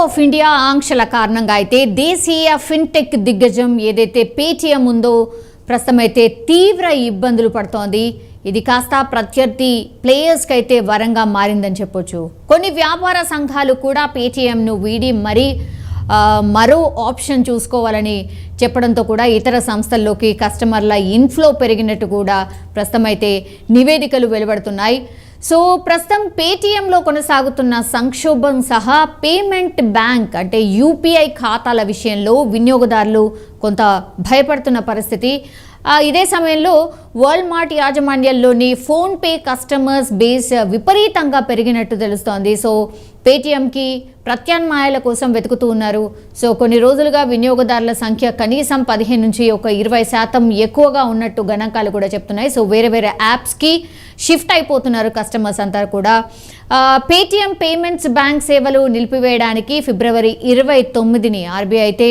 Of India ఆంక్షల కారణంగా అయితే దేశీయ ఫిన్టెక్ దిగ్గజం ఏదైతే పేటీఎం ఉందో ప్రస్తుతం అయితే తీవ్ర ఇబ్బందులు పడుతోంది. ఇది కాస్త ప్రత్యర్థి ప్లేయర్స్కి అయితే వరంగా మారిందని చెప్పొచ్చు. కొన్ని వ్యాపార సంఘాలు కూడా పేటీఎంను వీడి మరో ఆప్షన్ చూసుకోవాలని చెప్పడంతో కూడా ఇతర సంస్థల్లోకి కస్టమర్ల ఇన్ఫ్లో పెరిగినట్టు కూడా ప్రస్తుతం అయితే నివేదికలు వెలువడుతున్నాయి. సో ప్రస్తుతం పేటీఎంలో కొనసాగుతున్న సంక్షోభం సహా పేమెంట్ బ్యాంక్ అంటే యూపీఐ ఖాతాల విషయంలో వినియోగదారులు కొంత భయపడుతున్న పరిస్థితి. ఇదే సమయంలో వాల్మార్ట్ యాజమాన్యంలోని ఫోన్పే కస్టమర్స్ బేస్ విపరీతంగా పెరిగినట్టు తెలుస్తోంది. సో పేటీఎంకి ప్రత్యామ్నాయాల కోసం వెతుకుతూ ఉన్నారు. సో కొన్ని రోజులుగా వినియోగదారుల సంఖ్య కనీసం 15 నుంచి 20% ఎక్కువగా ఉన్నట్టు గణాంకాలు కూడా చెప్తున్నాయి. సో వేరే వేరే యాప్స్కి షిఫ్ట్ అయిపోతున్నారు కస్టమర్స్ అంతా కూడా. పేటీఎం పేమెంట్స్ బ్యాంక్ సేవలు నిలిపివేయడానికి ఫిబ్రవరి 29ని ఆర్బీఐ అయితే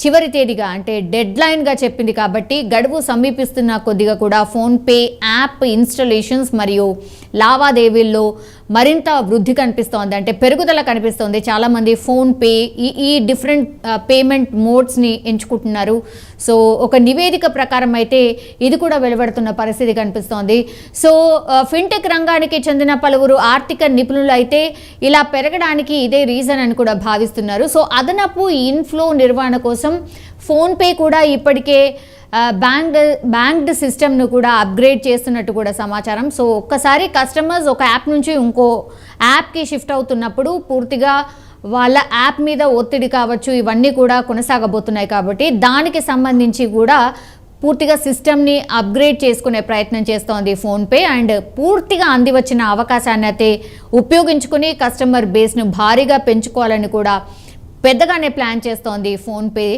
చివరి తేదీగా అంటే డెడ్ లైన్గా చెప్పింది. కాబట్టి గడువు సమీపిస్తున్న కొద్దిగా కూడా ఫోన్పే యాప్ ఇన్స్టాలేషన్స్ మరియు లావాదేవీల్లో మరింత వృద్ధి కనిపిస్తోంది, అంటే పెరుగుదల కనిపిస్తోంది. చాలామంది ఫోన్పే ఈ డిఫరెంట్ పేమెంట్ మోడ్స్ని ఎంచుకుంటున్నారు. సో ఒక నివేదిక ప్రకారం అయితే ఇది కూడా వెలువడుతున్న పరిస్థితి కనిపిస్తోంది. సో ఫిన్టెక్ రంగానికి చెందిన పలువురు ఆర్థిక నిపుణులు అయితే ఇలా పెరగడానికి ఇదే రీజన్ అని కూడా భావిస్తున్నారు. సో అదనపు ఇన్ఫ్లో నిర్వహణ కోసం ఫోన్పే కూడా ఇప్పటికే బ్యాంక్డ్ సిస్టమ్ను కూడా అప్గ్రేడ్ చేస్తున్నట్టు కూడా సమాచారం. సో ఒక్కసారి కస్టమర్స్ ఒక యాప్ నుంచి ఇంకో యాప్కి షిఫ్ట్ అవుతున్నప్పుడు పూర్తిగా వాళ్ళ యాప్ మీద ఒత్తిడి కావచ్చు, ఇవన్నీ కూడా కొనసాగబోతున్నాయి. కాబట్టి దానికి సంబంధించి కూడా పూర్తిగా సిస్టమ్ని అప్గ్రేడ్ చేసుకునే ప్రయత్నం చేస్తోంది ఫోన్పే. అండ్ పూర్తిగా అందివచ్చిన అవకాశాన్ని అయితే ఉపయోగించుకుని కస్టమర్ బేస్ను భారీగా పెంచుకోవాలని కూడా పెద్దగానే ప్లాన్ చేస్తోంది ఫోన్పే.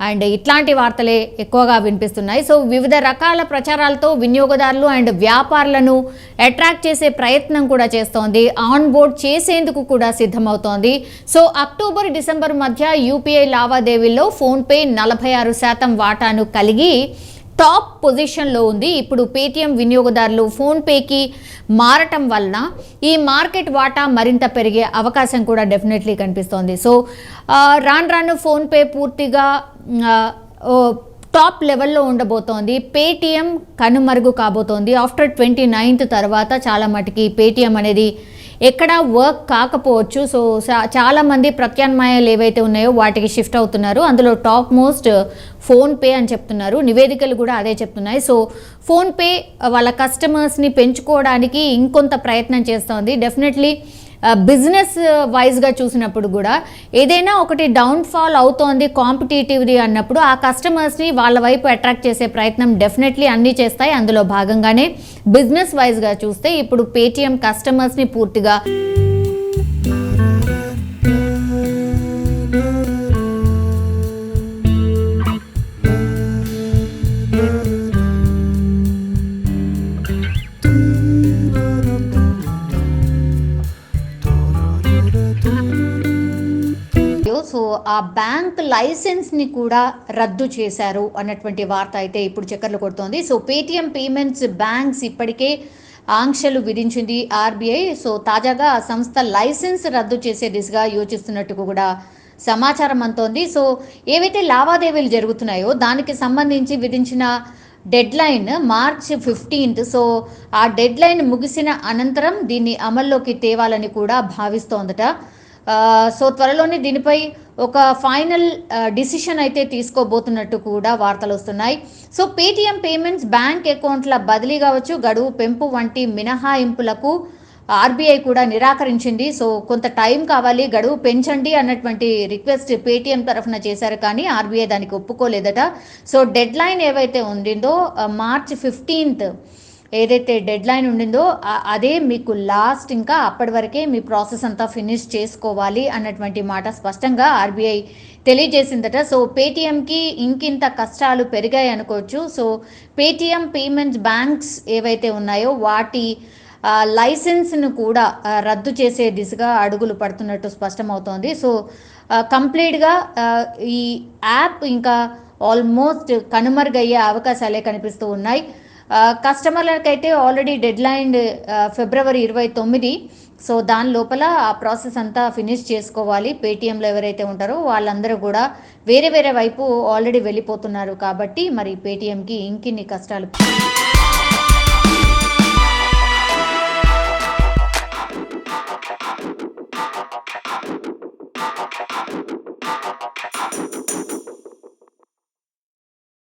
అండ్ ఇట్లాంటి వార్తలే ఎక్కువగా వినిపిస్తున్నాయి. సో వివిధ రకాల ప్రచారాలతో వినియోగదారులు అండ్ వ్యాపారులను అట్రాక్ట్ చేసే ప్రయత్నం కూడా చేస్తోంది. ఆన్ బోర్డ్ చేసేందుకు కూడా సిద్ధమవుతోంది. సో అక్టోబర్ డిసెంబర్ మధ్య యూపీఐ లావాదేవీల్లో ఫోన్పే 46% వాటాను కలిగి టాప్ పొజిషన్లో ఉంది. ఇప్పుడు పేటీఎం వినియోగదారులు ఫోన్పేకి మారటం వలన ఈ మార్కెట్ వాటా మరింత పెరిగే అవకాశం కూడా డెఫినెట్లీ కనిపిస్తోంది. సో రాను ఫోన్పే పూర్తిగా టాప్ లెవెల్లో ఉండబోతోంది. పేటీఎం కనుమరుగు కాబోతోంది. ఆఫ్టర్ 29th తర్వాత చాలా మటుకి పేటీఎం అనేది ఎక్కడా వర్క్ కాకపోవచ్చు. సో చాలామంది ప్రత్యామ్నాయాలు ఏవైతే ఉన్నాయో వాటికి షిఫ్ట్ అవుతున్నారు. అందులో టాప్ మోస్ట్ ఫోన్పే అని చెప్తున్నారు. నివేదికలు కూడా అదే చెప్తున్నాయి. సో ఫోన్పే వాళ్ళ కస్టమర్స్ని పెంచుకోవడానికి ఇంకొంత ప్రయత్నం చేస్తోంది. డెఫినెట్లీ బిజినెస్ వైజ్గా చూసినప్పుడు కూడా ఏదైనా ఒకటి డౌన్ఫాల్ అవుతోంది కాంపిటేటివ్ది అన్నప్పుడు ఆ కస్టమర్స్ని వాళ్ళ వైపు అట్రాక్ట్ చేసే ప్రయత్నం డెఫినెట్లీ అన్నీ చేస్తాయి. అందులో భాగంగానే బిజినెస్ వైజ్గా చూస్తే ఇప్పుడు పేటీఎం కస్టమర్స్ని పూర్తిగా సో ఆ బ్యాంక్ లైసెన్స్ని కూడా రద్దు చేశారు అన్నటువంటి వార్త అయితే ఇప్పుడు చక్కర్లు కొడుతోంది. సో పేటీఎం పేమెంట్స్ బ్యాంక్స్ ఇప్పటికే ఆంక్షలు విధించింది ఆర్బీఐ. సో తాజాగా ఆ సంస్థ లైసెన్స్ రద్దు చేసే దిశగా యోచిస్తున్నట్టు కూడా సమాచారం అంతోంది. సో ఏవైతే లావాదేవీలు జరుగుతున్నాయో దానికి సంబంధించి విధించిన dead line March 15th. So ఆ డెడ్ లైన్ ముగిసిన అనంతరం దీన్ని అమల్లోకి తేవాలని కూడా భావిస్తోందట. సో త్వరలోనే దీనిపై ఒక ఫైనల్ డిసిషన్ అయితే తీసుకోబోతున్నట్టు కూడా వార్తలు వస్తున్నాయి. సో పేటీఎం పేమెంట్స్ బ్యాంక్ అకౌంట్ల బదిలీ కావచ్చు, గడువు పెంపు వంటి మినహాయింపులకు ఆర్బీఐ కూడా నిరాకరించింది. సో కొంత టైం కావాలి, గడువు పెంచండి అన్నటువంటి రిక్వెస్ట్ పేటీఎం తరఫున చేశారు, కానీ ఆర్బీఐ దానికి ఒప్పుకోలేదట. సో డెడ్ లైన్ ఏవైతే ఉండిందో March 15th ఏదైతే డెడ్ లైన్ ఉండిందో అదే మీకు లాస్ట్, ఇంకా అప్పటి వరకే మీ ప్రాసెస్ అంతా ఫినిష్ చేసుకోవాలి అన్నటువంటి మాట స్పష్టంగా ఆర్బీఐ తెలియజేసిందట. సో పేటీఎంకి ఇంకింత కష్టాలు పెరిగాయి అనుకోవచ్చు. సో పేటీఎం పేమెంట్స్ బ్యాంక్స్ ఏవైతే ఉన్నాయో వాటి లైసెన్స్ను కూడా రద్దు చేసే దిశగా అడుగులు పడుతున్నట్టు స్పష్టమవుతోంది. సో కంప్లీట్గా ఈ యాప్ ఇంకా ఆల్మోస్ట్ కనుమరుగయ్యే అవకాశాలే కనిపిస్తూ ఉన్నాయి. కస్టమర్లకైతే ఆల్రెడీ డెడ్ లైన్ ఫిబ్రవరి 29. సో దాని లోపల ఆ ప్రాసెస్ అంతా ఫినిష్ చేసుకోవాలి. పేటీఎంలో ఎవరైతే ఉంటారో వాళ్ళందరూ కూడా వేరే వేరే వైపు ఆల్రెడీ వెళ్ళిపోతున్నారు కాబట్టి మరి పేటీఎంకి ఇంకిన్ని కష్టాలు.